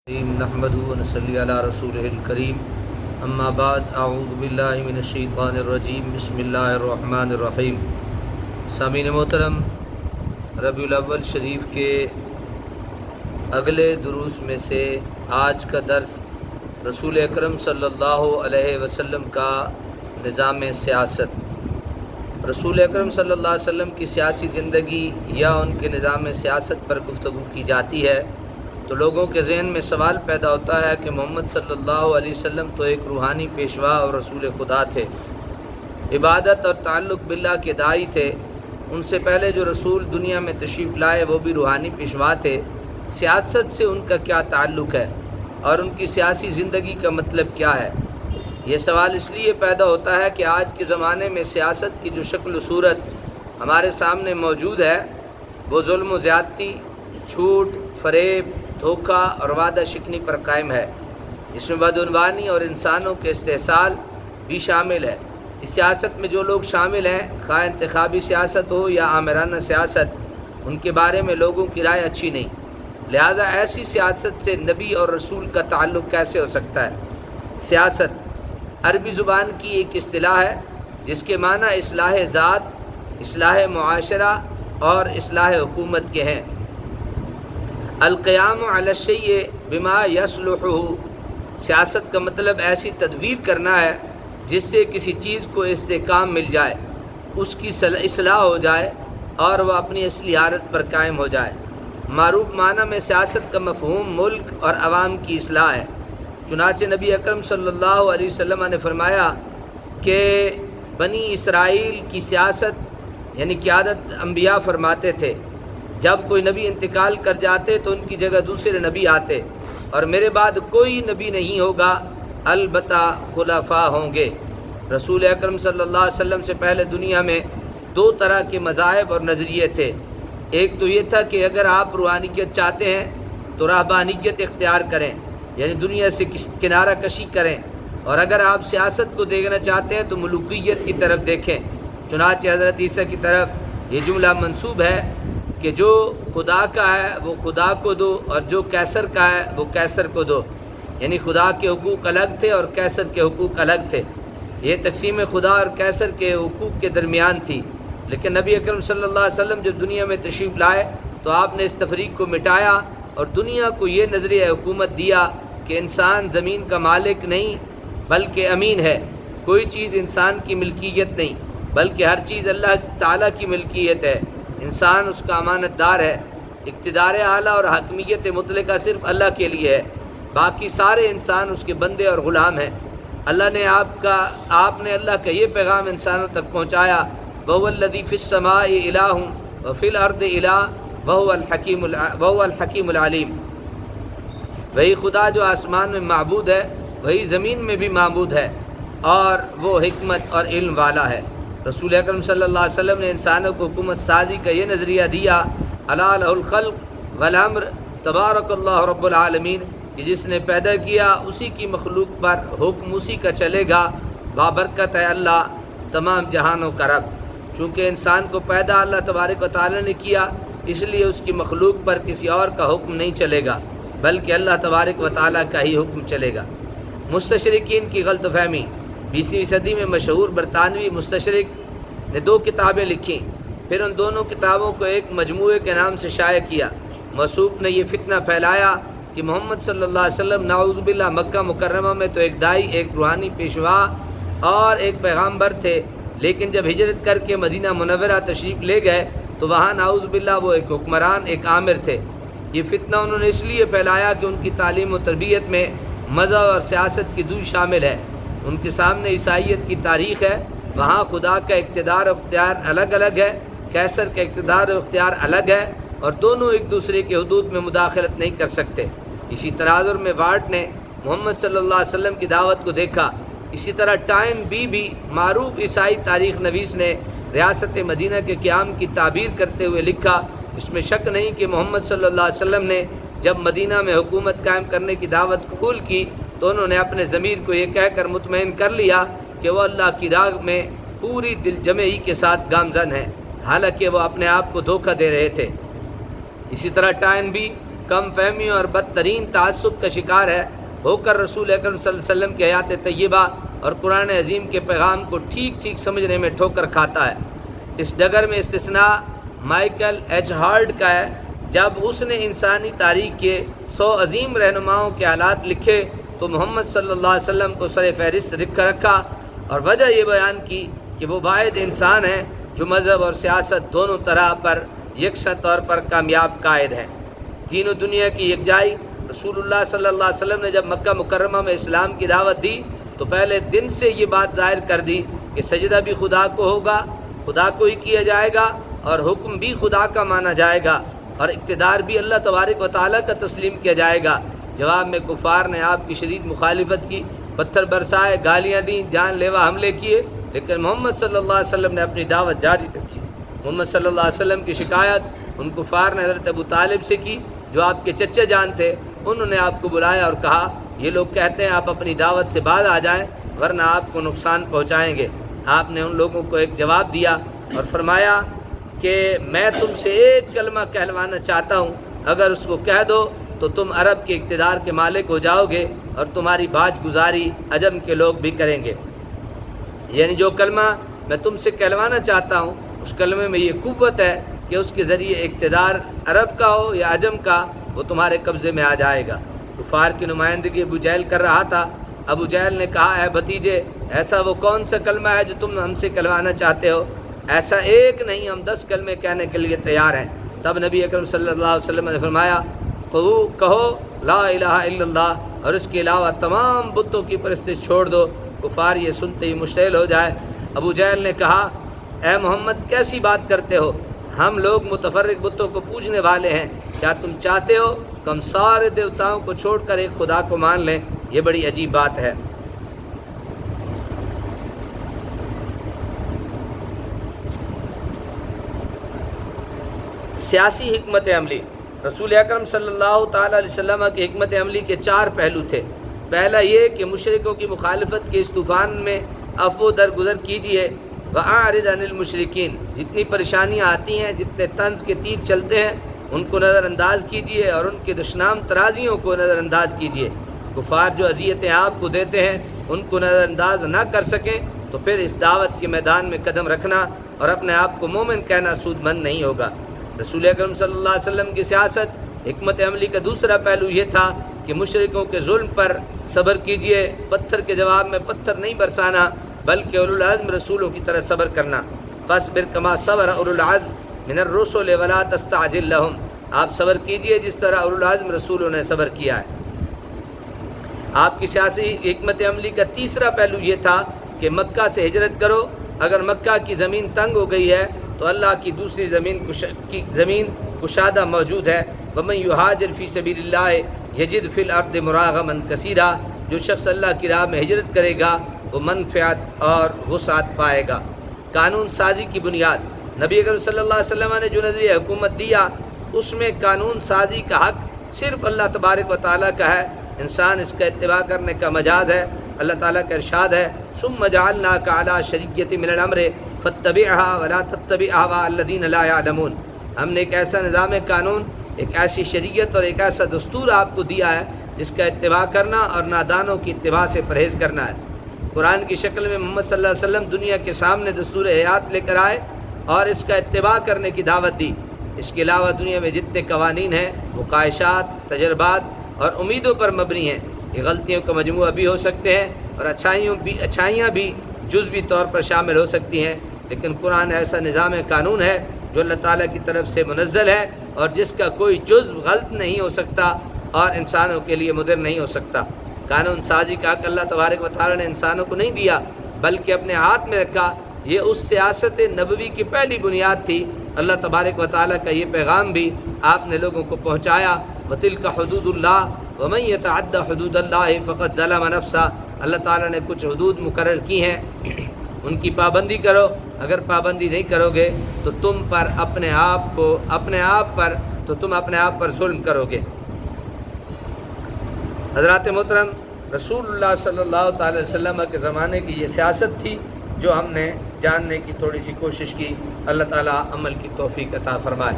نحمده ونصلي على رسوله الكريم اما بعد اعوذ باللہ من الشیطان الرجیم بسم اللہ الرحمن الرحیم۔ سامعین محترم، ربیع الاول شریف کے اگلے دروس میں سے آج کا درس رسول اکرم صلی اللہ علیہ وسلم کا نظام سیاست۔ رسول اکرم صلی اللہ علیہ وسلم کی سیاسی زندگی یا ان کے نظام سیاست پر گفتگو کی جاتی ہے تو لوگوں کے ذہن میں سوال پیدا ہوتا ہے کہ محمد صلی اللہ علیہ وسلم تو ایک روحانی پیشوا اور رسول خدا تھے، عبادت اور تعلق باللہ کے داعی تھے۔ ان سے پہلے جو رسول دنیا میں تشریف لائے وہ بھی روحانی پیشوا تھے، سیاست سے ان کا کیا تعلق ہے اور ان کی سیاسی زندگی کا مطلب کیا ہے؟ یہ سوال اس لیے پیدا ہوتا ہے کہ آج کے زمانے میں سیاست کی جو شکل و صورت ہمارے سامنے موجود ہے وہ ظلم و زیادتی، جھوٹ، فریب، دھوکہ اور وعدہ شکنی پر قائم ہے۔ اس میں بدعنوانی اور انسانوں کے استحصال بھی شامل ہے۔ اس سیاست میں جو لوگ شامل ہیں، خواہ انتخابی سیاست ہو یا آمرانہ سیاست، ان کے بارے میں لوگوں کی رائے اچھی نہیں، لہذا ایسی سیاست سے نبی اور رسول کا تعلق کیسے ہو سکتا ہے؟ سیاست عربی زبان کی ایک اصطلاح ہے جس کے معنی اصلاح ذات، اصلاح معاشرہ اور اصلاح حکومت کے ہیں۔ القیام علی الشیء بما یصلحہ، سیاست کا مطلب ایسی تدبیر کرنا ہے جس سے کسی چیز کو استحکام مل جائے، اس کی اصلاح ہو جائے اور وہ اپنی اصلی حالت پر قائم ہو جائے۔ معروف معنی میں سیاست کا مفہوم ملک اور عوام کی اصلاح ہے۔ چنانچہ نبی اکرم صلی اللہ علیہ وسلم نے فرمایا کہ بنی اسرائیل کی سیاست یعنی قیادت انبیاء فرماتے تھے، جب کوئی نبی انتقال کر جاتے تو ان کی جگہ دوسرے نبی آتے، اور میرے بعد کوئی نبی نہیں ہوگا، البتہ خلفاء ہوں گے۔ رسول اکرم صلی اللہ علیہ وسلم سے پہلے دنیا میں دو طرح کے مذاہب اور نظریے تھے۔ ایک تو یہ تھا کہ اگر آپ روحانیت چاہتے ہیں تو رہبانیت اختیار کریں، یعنی دنیا سے کنارہ کشی کریں، اور اگر آپ سیاست کو دیکھنا چاہتے ہیں تو ملوکیت کی طرف دیکھیں۔ چنانچہ حضرت عیسیٰ کی طرف یہ جملہ منسوب ہے کہ جو خدا کا ہے وہ خدا کو دو اور جو کیسر کا ہے وہ کیسر کو دو، یعنی خدا کے حقوق الگ تھے اور کیسر کے حقوق الگ تھے۔ یہ تقسیم خدا اور کیسر کے حقوق کے درمیان تھی، لیکن نبی اکرم صلی اللہ علیہ وسلم جب دنیا میں تشریف لائے تو آپ نے اس تفریق کو مٹایا اور دنیا کو یہ نظریہ حکومت دیا کہ انسان زمین کا مالک نہیں بلکہ امین ہے، کوئی چیز انسان کی ملکیت نہیں بلکہ ہر چیز اللہ تعالیٰ کی ملکیت ہے، انسان اس کا امانت دار ہے، اقتدار اعلیٰ اور حاکمیت مطلقہ صرف اللہ کے لیے ہے، باقی سارے انسان اس کے بندے اور غلام ہیں۔ اللہ نے آپ نے اللہ کا یہ پیغام انسانوں تک پہنچایا، وَهُوَ الَّذِي فِي السَّمَاءِ إِلَٰهٌ وَفِي الْأَرْضِ إِلَٰهٌ وَهُوَ الْحَكِيمُ الْعَلِيمُ۔ وہی خدا جو آسمان میں معبود ہے وہی زمین میں بھی معبود ہے اور وہ حکمت اور علم والا ہے۔ رسول اکرم صلی اللہ علیہ وسلم نے انسانوں کو حکومت سازی کا یہ نظریہ دیا، الا لہ الخلق والامر تبارک اللہ رب العالمین، کہ جس نے پیدا کیا اسی کی مخلوق پر حکم اسی کا چلے گا، بابرکت ہے اللہ تمام جہانوں کا رب۔ چونکہ انسان کو پیدا اللہ تبارک و تعالی نے کیا، اس لیے اس کی مخلوق پر کسی اور کا حکم نہیں چلے گا بلکہ اللہ تبارک و تعالی کا ہی حکم چلے گا۔ مستشرقین کی غلط فہمی۔ 20ویں صدی میں مشہور برطانوی مستشرق نے 2 کتابیں لکھیں، پھر ان دونوں کتابوں کو ایک مجموعے کے نام سے شائع کیا۔ موصوف نے یہ فتنہ پھیلایا کہ محمد صلی اللہ علیہ وسلم نعوذ باللہ مکہ مکرمہ میں تو ایک داعی، ایک روحانی پیشوا اور ایک پیغامبر تھے، لیکن جب ہجرت کر کے مدینہ منورہ تشریف لے گئے تو وہاں نعوذ باللہ وہ ایک حکمران، ایک آمر تھے۔ یہ فتنہ انہوں نے اس لیے پھیلایا کہ ان کی تعلیم و تربیت میں مذہب اور سیاست کی دوئی شامل ہے۔ ان کے سامنے عیسائیت کی تاریخ ہے، وہاں خدا کا اقتدار و اختیار الگ الگ ہے، کیسر کا اقتدار و اختیار الگ ہے، اور دونوں ایک دوسرے کے حدود میں مداخلت نہیں کر سکتے۔ اسی تناظر میں وارٹ نے محمد صلی اللہ علیہ وسلم کی دعوت کو دیکھا۔ اسی طرح ٹائن بھی معروف عیسائی تاریخ نویس نے ریاست مدینہ کے قیام کی تعبیر کرتے ہوئے لکھا، اس میں شک نہیں کہ محمد صلی اللہ علیہ وسلم نے جب مدینہ میں حکومت قائم کرنے کی دعوت قبول کی تو انہوں نے اپنے ضمیر کو یہ کہہ کر مطمئن کر لیا کہ وہ اللہ کی راہ میں پوری دل جمعی کے ساتھ گامزن ہیں، حالانکہ وہ اپنے آپ کو دھوکہ دے رہے تھے۔ اسی طرح ٹائن بھی کم فہمیوں اور بدترین تعصب کا شکار ہے، ہو کر رسول اکرم صلی اللہ علیہ وسلم کی حیات طیبہ اور قرآن عظیم کے پیغام کو ٹھیک ٹھیک سمجھنے میں ٹھوکر کھاتا ہے۔ اس ڈگر میں استثناء مائیکل ایچ ہارڈ کا ہے، جب اس نے انسانی تاریخ کے 100 عظیم رہنماؤں کے حالات لکھے تو محمد صلی اللہ علیہ وسلم کو سر فہرست رکھا اور وجہ یہ بیان کی کہ وہ واحد انسان ہیں جو مذہب اور سیاست دونوں طرح پر یکساں طور پر کامیاب قائد ہے۔ دین و دنیا کی یکجائی۔ رسول اللہ صلی اللہ علیہ وسلم نے جب مکہ مکرمہ میں اسلام کی دعوت دی تو پہلے دن سے یہ بات ظاہر کر دی کہ سجدہ بھی خدا کو ہوگا، خدا کو ہی کیا جائے گا، اور حکم بھی خدا کا مانا جائے گا، اور اقتدار بھی اللہ تبارک و تعالیٰ کا تسلیم کیا جائے گا۔ جواب میں کفار نے آپ کی شدید مخالفت کی، پتھر برسائے، گالیاں دیں، جان لیوا حملے کیے، لیکن محمد صلی اللہ علیہ وسلم نے اپنی دعوت جاری رکھی۔ محمد صلی اللہ علیہ وسلم کی شکایت ان کفار نے حضرت ابو طالب سے کی جو آپ کے چچا جان تھے۔ انہوں نے آپ کو بلایا اور کہا یہ لوگ کہتے ہیں آپ اپنی دعوت سے باز آ جائیں ورنہ آپ کو نقصان پہنچائیں گے۔ آپ نے ان لوگوں کو ایک جواب دیا اور فرمایا کہ میں تم سے ایک کلمہ کہلوانا چاہتا ہوں، اگر اس کو کہہ دو تو تم عرب کے اقتدار کے مالک ہو جاؤ گے اور تمہاری باج گزاری عجم کے لوگ بھی کریں گے۔ یعنی جو کلمہ میں تم سے کہلوانا چاہتا ہوں اس کلمے میں یہ قوت ہے کہ اس کے ذریعے اقتدار عرب کا ہو یا عجم کا، وہ تمہارے قبضے میں آ جائے گا۔ کفار کی نمائندگی ابو جہل کر رہا تھا۔ ابو جہل نے کہا اے بھتیجے، ایسا وہ کون سا کلمہ ہے جو تم ہم سے کہلوانا چاہتے ہو؟ ایسا ایک نہیں، ہم 10 کلمے کہنے کے لیے تیار ہیں۔ تب نبی اکرم صلی اللہ علیہ وسلم نے فرمایا کہو لا الہ الا اللہ، اور اس کے علاوہ تمام بتوں کی پرستش چھوڑ دو۔ کفار یہ سنتے ہی مشتعل ہو جائے۔ ابو جہل نے کہا اے محمد کیسی بات کرتے ہو، ہم لوگ متفرق بتوں کو پوجنے والے ہیں، کیا تم چاہتے ہو کہ ہم سارے دیوتاؤں کو چھوڑ کر ایک خدا کو مان لیں؟ یہ بڑی عجیب بات ہے۔ سیاسی حکمت عملی۔ رسول اکرم صلی اللہ تعالیٰ علیہ وسلم کی حکمت عملی کے 4 پہلو تھے۔ پہلا یہ کہ مشرکوں کی مخالفت کے اس طوفان میں عفو درگزر کیجیے، وَأَعْرِضْ عَنِ الْمُشْرِكِينَ، جتنی پریشانیاں آتی ہیں، جتنے طنز کے تیر چلتے ہیں ان کو نظر انداز کیجیے اور ان کے دشنام ترازیوں کو نظر انداز کیجیے۔ کفار جو اذیتیں آپ کو دیتے ہیں ان کو نظر انداز نہ کر سکیں تو پھر اس دعوت کے میدان میں قدم رکھنا اور اپنے آپ کو مومن کہنا سود مند نہیں ہوگا۔ رسول اکرم صلی اللہ علیہ وسلم کی سیاست حکمت عملی کا دوسرا پہلو یہ تھا کہ مشرکوں کے ظلم پر صبر کیجیے، پتھر کے جواب میں پتھر نہیں برسانا بلکہ اولو العزم رسولوں کی طرح صبر کرنا۔ فاصبر کما صبر اولو العزم من الرسل ولا تستعجل لهم، آپ صبر کیجئے جس طرح اولو العزم رسولوں نے صبر کیا ہے۔ آپ کی سیاسی حکمت عملی کا تیسرا پہلو یہ تھا کہ مکہ سے ہجرت کرو۔ اگر مکہ کی زمین تنگ ہو گئی ہے تو اللہ کی دوسری زمین کشادہ موجود ہے۔ ومن یہاجر فی سبیل اللہ یجد فی الارض مراغما کثیرا، جو شخص اللہ کی راہ میں ہجرت کرے گا وہ منفعت اور وسعت پائے گا۔ قانون سازی کی بنیاد۔ نبی اکرم صلی اللہ علیہ وسلم نے جو نظریہ حکومت دیا اس میں قانون سازی کا حق صرف اللہ تبارک و تعالیٰ کا ہے، انسان اس کا اتباع کرنے کا مجاز ہے۔ اللہ تعالیٰ کا ارشاد ہے ثم جعلناک علی شریعۃ من الامر فاتبعها ولا تتبع اهواء الذین لا يعلمون، ہم نے ایک ایسا نظام قانون، ایک ایسی شریعت اور ایک ایسا دستور آپ کو دیا ہے جس کا اتباع کرنا اور نادانوں کی اتباع سے پرہیز کرنا ہے۔ قرآن کی شکل میں محمد صلی اللہ علیہ وسلم دنیا کے سامنے دستور حیات لے کر آئے اور اس کا اتباع کرنے کی دعوت دی۔ اس کے علاوہ دنیا میں جتنے قوانین ہیں وہ خواہشات، تجربات اور امیدوں پر مبنی ہیں۔ یہ غلطیوں کا مجموعہ بھی ہو سکتے ہیں اور اچھائیاں بھی جزوی طور پر شامل ہو سکتی ہیں، لیکن قرآن ایسا نظام قانون ہے جو اللہ تعالیٰ کی طرف سے منزل ہے اور جس کا کوئی جزو غلط نہیں ہو سکتا اور انسانوں کے لیے مضر نہیں ہو سکتا۔ قانون سازی کا حق اللہ تبارک و تعالیٰ نے انسانوں کو نہیں دیا بلکہ اپنے ہاتھ میں رکھا۔ یہ اس سیاست نبوی کی پہلی بنیاد تھی۔ اللہ تبارک و تعالیٰ کا یہ پیغام بھی آپ نے لوگوں کو پہنچایا۔ وَتِلْكَ حُدُودُ اللَّهِ وَمَن يَتَعَدَّ حُدُودَ اللَّهِ فَقَدْ ظَلَمَ نَفْسَهُ، اللہ تعالیٰ نے کچھ حدود مقرر کی ہیں، ان کی پابندی کرو۔ اگر پابندی نہیں کرو گے تو تم اپنے آپ پر ظلم کرو گے۔ حضرات محترم، رسول اللہ صلی اللہ تعالی وسلم کے زمانے کی یہ سیاست تھی جو ہم نے جاننے کی تھوڑی سی کوشش کی۔ اللہ تعالیٰ عمل کی توفیق عطا فرمائے۔